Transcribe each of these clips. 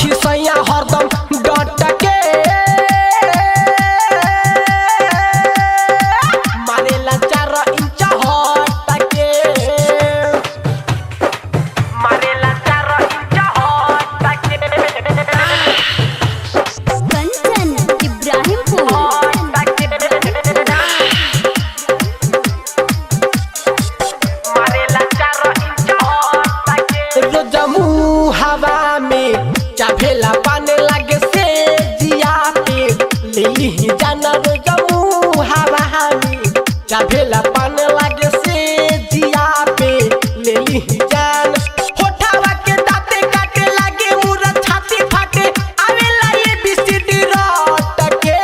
सखी सैया हरदम डट के मारेला 4 इंच हट के मारेला 4 इंच हट के कंचन इब्राहिमपुर मारेला 4 इंच हट के रोजमू हवा में चाभेला पाने लगे से जिया पे लेली जाना रोजमू हवा में चाभेला पाने लगे से जिया पे लेली जान होठावा के दांते काटे लगे मुरा छाती फाटे आवेला ये बीसीडी रट के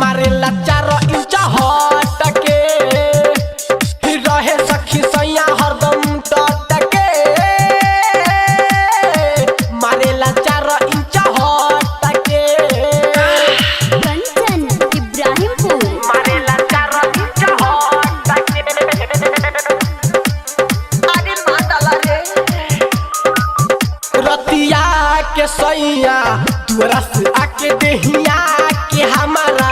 मारेला 4 इंच हट के रहे सखी सैया हरदम डट के मारेला 4 इंच हट के कंचन इब्राहिमपुर मारेला 4 इंच हट के अरे माताला रे रतिया के सैया दुआरा से आके देहिया के हमारा